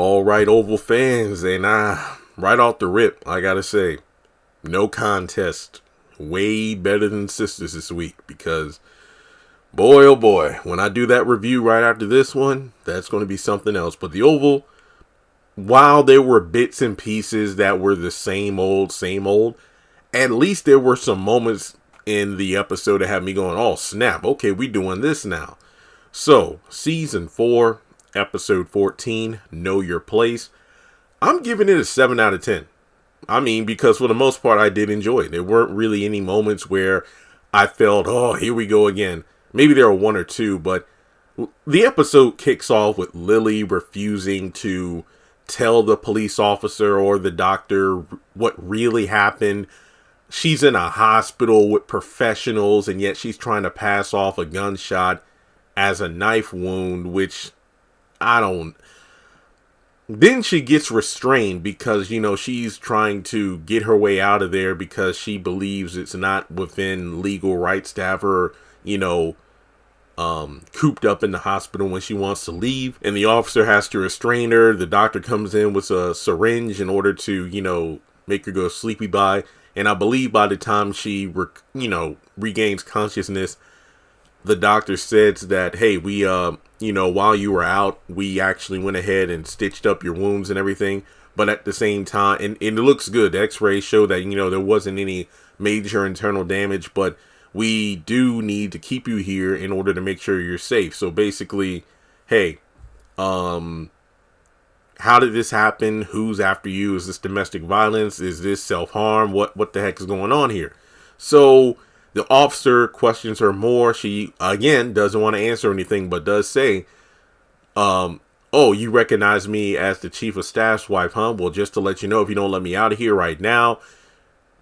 All right, Oval fans, and right off the rip, I gotta say, no contest. Way better than Sisters this week because, boy, oh boy, when I do that review right after this one, that's going to be something else. But the Oval, while there were bits and pieces that were the same old, at least there were some moments in the episode that had me going, oh snap, okay, we doing this now. So, Season 4, Episode 14, Know Your Place. I'm giving it a 7 out of 10. I mean, because for the most part, I did enjoy it. There weren't really any moments where I felt, oh, here we go again. Maybe there were one or two, but the episode kicks off with Lily refusing to tell the police officer or the doctor what really happened. She's in a hospital with professionals, and yet she's trying to pass off a gunshot as a knife wound, which Then she gets restrained because, she's trying to get her way out of there because she believes it's not within legal rights to have her, cooped up in the hospital when she wants to leave. And the officer has to restrain her. The doctor comes in with a syringe in order to, make her go sleepy by. And I believe by the time she, regains consciousness, the doctor says that, hey, we, while you were out, we actually went ahead and stitched up your wounds and everything. But at the same time, and it looks good. The x-rays show that, there wasn't any major internal damage, but we do need to keep you here in order to make sure you're safe. So basically, hey, how did this happen? Who's after you? Is this domestic violence? Is this self-harm? What the heck is going on here? So the officer questions her more. She, again, doesn't want to answer anything, but does say, oh, you recognize me as the chief of staff's wife, huh? Well, just to let you know, if you don't let me out of here right now,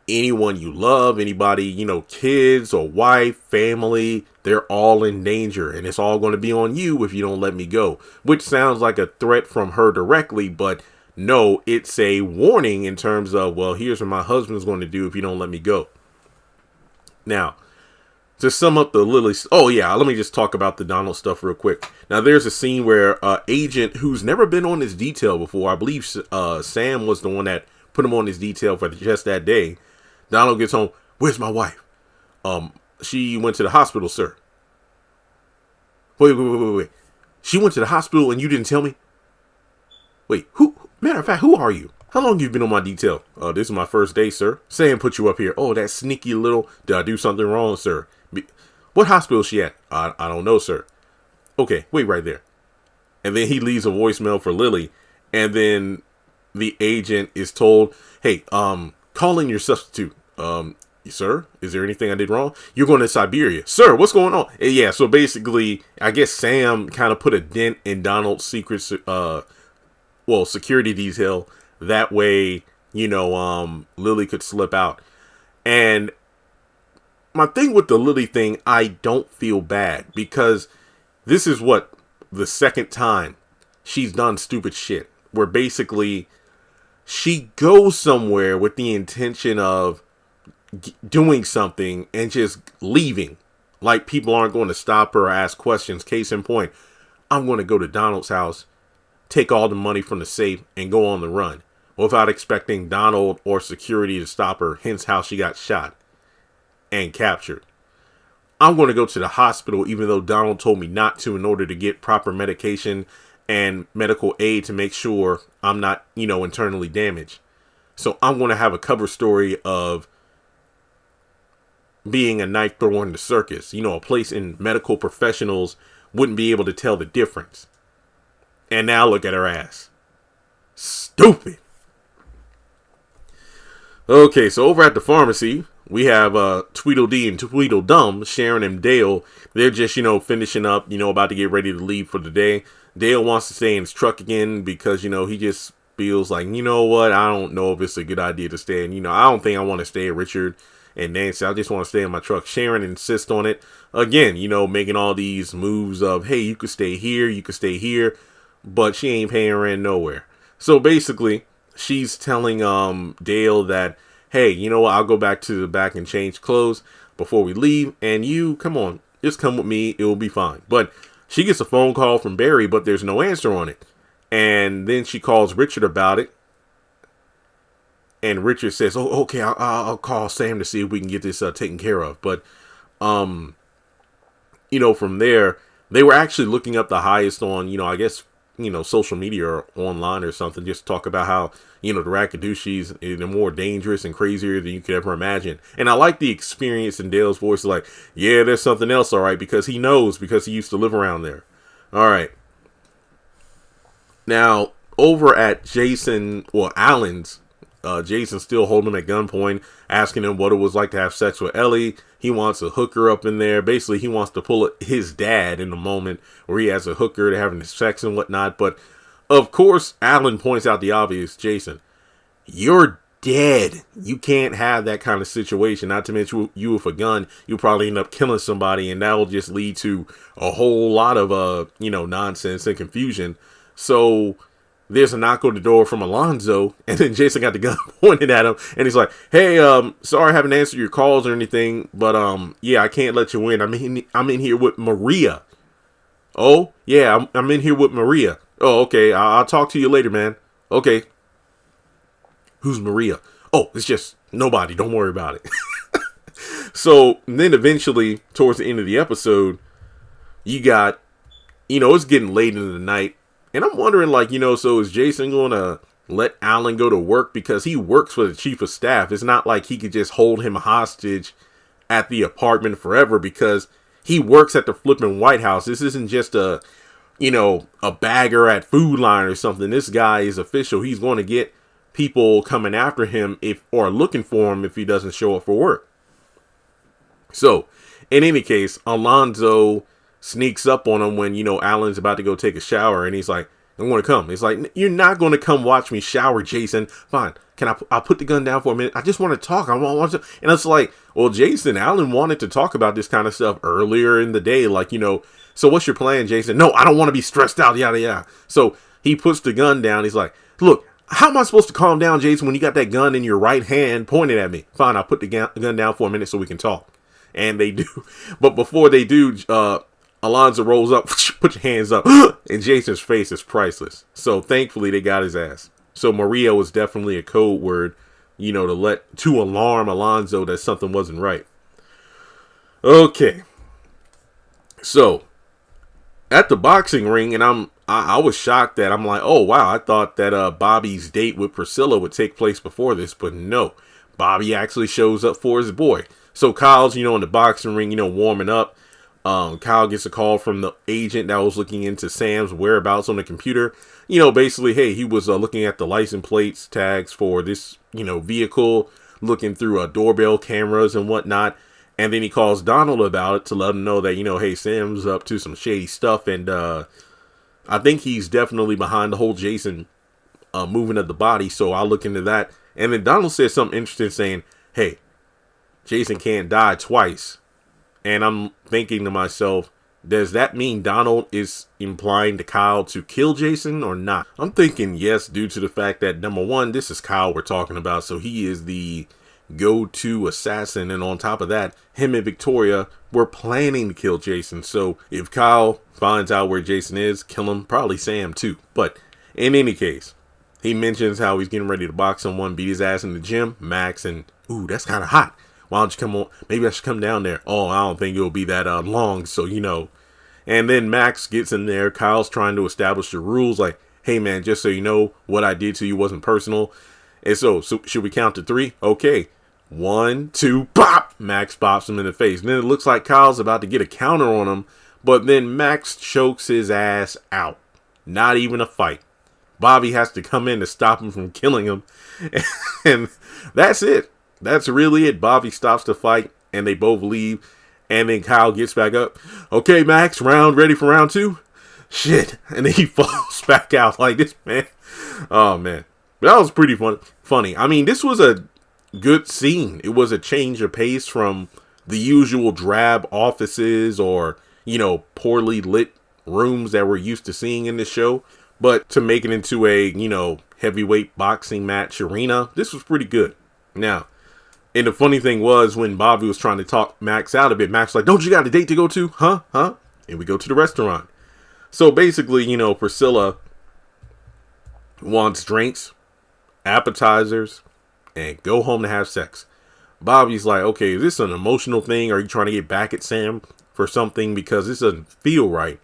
anyone you love, anybody, kids or wife, family, they're all in danger, and it's all going to be on you if you don't let me go. Which sounds like a threat from her directly, but no, it's a warning in terms of, well, here's what my husband's going to do if you don't let me go. Now, to sum up the Lily... Oh, yeah, let me just talk about the Donald stuff real quick. Now, there's a scene where agent who's never been on his detail before, I believe Sam was the one that put him on his detail for just that day. Donald gets home. Where's my wife? She went to the hospital, sir. Wait. She went to the hospital and you didn't tell me? Wait, matter of fact, who are you? How long have you been on my detail? This is my first day, sir. Sam put you up here. Oh, that sneaky little... Did I do something wrong, sir? What hospital is she at? I don't know, sir. Okay, wait right there. And then he leaves a voicemail for Lily. And then the agent is told, hey, call in your substitute. Sir, is there anything I did wrong? You're going to Siberia. Sir, what's going on? And yeah, so basically, I guess Sam kind of put a dent in Donald's security detail. That way, Lily could slip out. And my thing with the Lily thing, I don't feel bad because this is the second time she's done stupid shit where basically she goes somewhere with the intention of doing something and just leaving. Like people aren't going to stop her or ask questions. Case in point, I'm going to go to Donald's house, take all the money from the safe and go on the run without expecting Donald or security to stop her, hence how she got shot and captured. I'm going to go to the hospital even though Donald told me not to in order to get proper medication and medical aid to make sure I'm not, internally damaged. So I'm going to have a cover story of being a knife thrower in the circus, a place in medical professionals wouldn't be able to tell the difference. And now look at her ass. Stupid. Okay, so over at the pharmacy, we have Tweedledee and Tweedledum, Sharon and Dale. They're just, finishing up, about to get ready to leave for the day. Dale wants to stay in his truck again because, he just feels like, what? I don't know if it's a good idea to stay in. I don't think I want to stay at Richard and Nancy. I just want to stay in my truck. Sharon insists on it. Again, making all these moves of, hey, you could stay here, you could stay here. But she ain't paying rent nowhere. So basically, she's telling Dale that, hey, I'll go back to the back and change clothes before we leave. And you, come on, just come with me. It will be fine. But she gets a phone call from Barry, but there's no answer on it. And then she calls Richard about it. And Richard says, "Oh, okay, I'll call Sam to see if we can get this taken care of." But, from there, they were actually looking up the highest on, I guess, social media or online or something, just to talk about how, the Rakadushi's are more dangerous and crazier than you could ever imagine. And I like the experience in Dale's voice, like, yeah, there's something else, all right, because he knows, because he used to live around there. All right. Now, over at Alan's, Jason's still holding him at gunpoint, asking him what it was like to have sex with Ellie. He wants a hooker up in there. Basically, he wants to pull his dad in the moment where he has a hooker, to having sex and whatnot. But, of course, Alan points out the obvious. Jason, you're dead. You can't have that kind of situation. Not to mention you with a gun, you'll probably end up killing somebody, and that will just lead to a whole lot of, nonsense and confusion. So there's a knock on the door from Alonzo, and then Jason got the gun pointed at him, and he's like, "Hey, sorry I haven't answered your calls or anything, but yeah, I can't let you in. I'm in here with Maria." "Oh, yeah, I'm in here with Maria." "Oh, okay, I'll talk to you later, man." "Okay." "Who's Maria?" "Oh, it's just nobody. Don't worry about it." So then eventually, towards the end of the episode, you got, it's getting late into the night. And I'm wondering, so is Jason going to let Alan go to work? Because he works for the chief of staff. It's not like he could just hold him hostage at the apartment forever, because he works at the flipping White House. This isn't just a bagger at Food Line or something. This guy is official. He's going to get people coming after him or looking for him if he doesn't show up for work. So, in any case, Alonzo sneaks up on him when, Alan's about to go take a shower, and he's like, "I'm going to come." He's like, "You're not going to come watch me shower, Jason. Fine. I'll put the gun down for a minute. I just want to talk. I want to." And it's like, well, Jason, Alan wanted to talk about this kind of stuff earlier in the day. So what's your plan, Jason? "No, I don't want to be stressed out. Yada, yada." So he puts the gun down. He's like, "Look, how am I supposed to calm down, Jason, when you got that gun in your right hand pointed at me?" "Fine. I'll put the gun down for a minute so we can talk." And they do. But before they do, Alonzo rolls up, "Put your hands up," and Jason's face is priceless. So thankfully they got his ass. So Maria was definitely a code word, to alarm Alonzo that something wasn't right. Okay. So at the boxing ring, and I was shocked that I'm like, oh wow, I thought that Bobby's date with Priscilla would take place before this, but no. Bobby actually shows up for his boy. So Kyle's, in the boxing ring, warming up. Kyle gets a call from the agent that was looking into Sam's whereabouts on the computer. Basically, hey, he was looking at the license plates tags for this, vehicle, looking through doorbell cameras and whatnot. And then he calls Donald about it to let him know that, hey, Sam's up to some shady stuff. And I think he's definitely behind the whole Jason movement of the body. So I'll look into that. And then Donald says something interesting, saying, "Hey, Jason can't die twice." And I'm thinking to myself, does that mean Donald is implying to Kyle to kill Jason or not? I'm thinking yes, due to the fact that, number one, this is Kyle we're talking about. So he is the go-to assassin. And on top of that, him and Victoria were planning to kill Jason. So if Kyle finds out where Jason is, kill him. Probably Sam too. But in any case, he mentions how he's getting ready to box someone, beat his ass in the gym. Max and, "Ooh, that's kind of hot. Why don't you come on? Maybe I should come down there." "Oh, I don't think it'll be that long. So, And then Max gets in there. Kyle's trying to establish the rules. Like, "Hey, man, just so you know, what I did to you wasn't personal." And so should we count to 3? Okay. 1, 2, pop! Max pops him in the face. And then it looks like Kyle's about to get a counter on him. But then Max chokes his ass out. Not even a fight. Bobby has to come in to stop him from killing him. And that's it. That's really it. Bobby stops the fight, and they both leave. And then Kyle gets back up. "Okay, Max, ready for round 2? Shit. And then he falls back out like this, man. Oh, man. But that was pretty funny. I mean, this was a good scene. It was a change of pace from the usual drab offices or, poorly lit rooms that we're used to seeing in this show. But to make it into a, heavyweight boxing match arena, this was pretty good. Now, and the funny thing was, when Bobby was trying to talk Max out of it, Max was like, "Don't you got a date to go to? Huh? And we go to the restaurant. So basically, Priscilla wants drinks, appetizers, and go home to have sex. Bobby's like, okay, is this an emotional thing? Are you trying to get back at Sam for something? Because this doesn't feel right.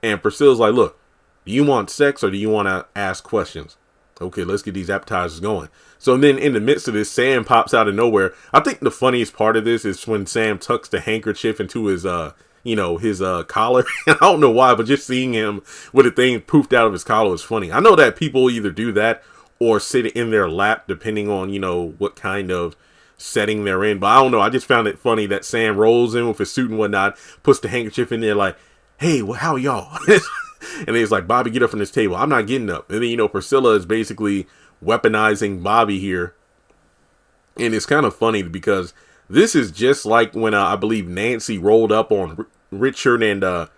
And Priscilla's like, look, do you want sex or do you want to ask questions? Okay, let's get these appetizers going. So then in the midst of this, Sam pops out of nowhere. I think the funniest part of this is when Sam tucks the handkerchief into his, his collar. I don't know why, but just seeing him with a thing poofed out of his collar is funny. I know that people either do that or sit in their lap, depending on, what kind of setting they're in. But I don't know. I just found it funny that Sam rolls in with his suit and whatnot, puts the handkerchief in there like, hey, well, how y'all? And he's like, Bobby, get up from this table. I'm not getting up. And then, Priscilla is basically weaponizing Bobby here. And it's kind of funny because this is just like when I believe Nancy rolled up on Richard and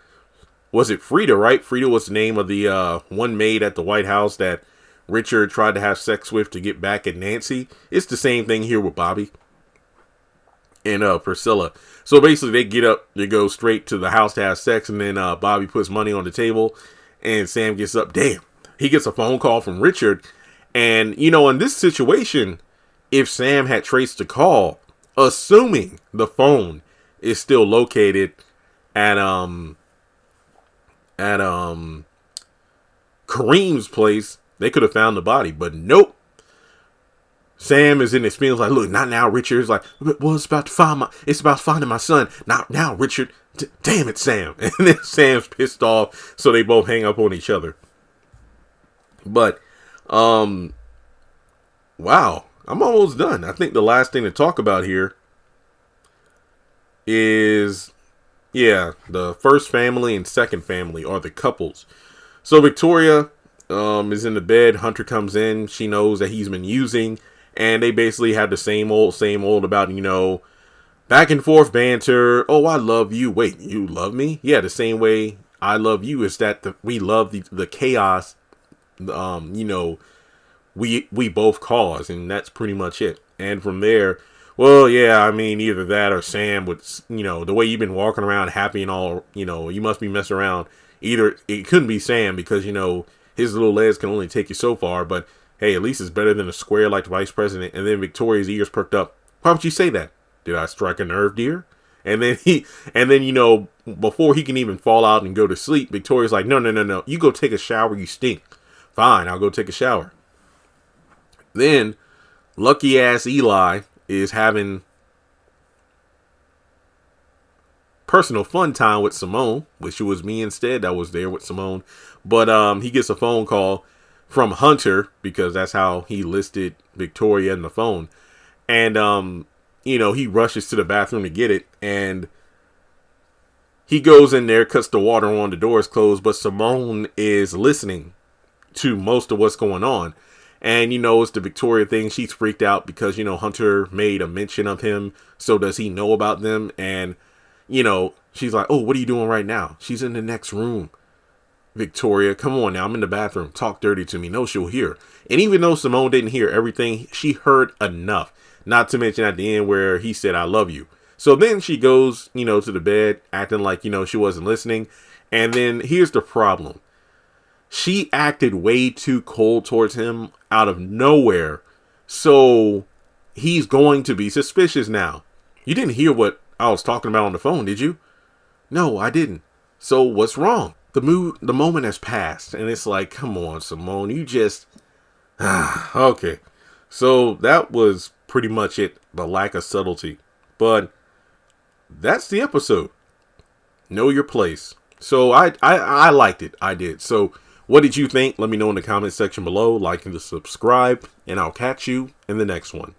was it Frida, right? Frida was the name of the one maid at the White House that Richard tried to have sex with to get back at Nancy. It's the same thing here with Bobby and Priscilla. So basically they get up, they go straight to the house to have sex, and then Bobby puts money on the table and Sam gets up. Damn, he gets a phone call from Richard. And, in this situation, if Sam had traced the call, assuming the phone is still located at Kareem's place, they could have found the body, but nope. Sam is in his feelings like, look, not now, Richard. It's like, well, it's about finding my son. Not now, Richard. Damn it, Sam. And then Sam's pissed off, so they both hang up on each other. But, wow, I'm almost done. I think the last thing to talk about here is, the first family and second family are the couples. So Victoria is in the bed. Hunter comes in. She knows that he's been using, and they basically have the same old about, back and forth banter. Oh, I love you. Wait, you love me? Yeah, the same way I love you is that we love the chaos, we both cause, and that's pretty much it. And from there, well, yeah, I mean, either that or Sam would, the way you've been walking around happy and all, you must be messing around. Either it couldn't be Sam because, his little legs can only take you so far, but hey, at least it's better than a square like the vice president. And then Victoria's ears perked up. Why would you say that? Did I strike a nerve, dear? And then before he can even fall out and go to sleep, Victoria's like, no. You go take a shower, you stink. Fine, I'll go take a shower. Then lucky ass Eli is having personal fun time with Simone, which it was me instead that was there with Simone. But he gets a phone call from Hunter because that's how he listed Victoria in the phone. And he rushes to the bathroom to get it, and he goes in there, cuts the water on, the door is closed, but Simone is listening to most of what's going on. And, it's the Victoria thing. She's freaked out because, Hunter made a mention of him. So does he know about them? And, she's like, oh, what are you doing right now? She's in the next room. Victoria, come on now. I'm in the bathroom. Talk dirty to me. No, she'll hear. And even though Simone didn't hear everything, she heard enough. Not to mention at the end where he said, I love you. So then she goes, to the bed acting like, she wasn't listening. And then here's the problem. She acted way too cold towards him out of nowhere. So he's going to be suspicious now. You didn't hear what I was talking about on the phone, did you? No, I didn't. So what's wrong? The moment has passed. And it's like, come on, Simone, you just... okay. So that was pretty much it. The lack of subtlety. But that's the episode. Know your place. So I liked it. I did. So what did you think? Let me know in the comment section below. Like and subscribe. And I'll catch you in the next one.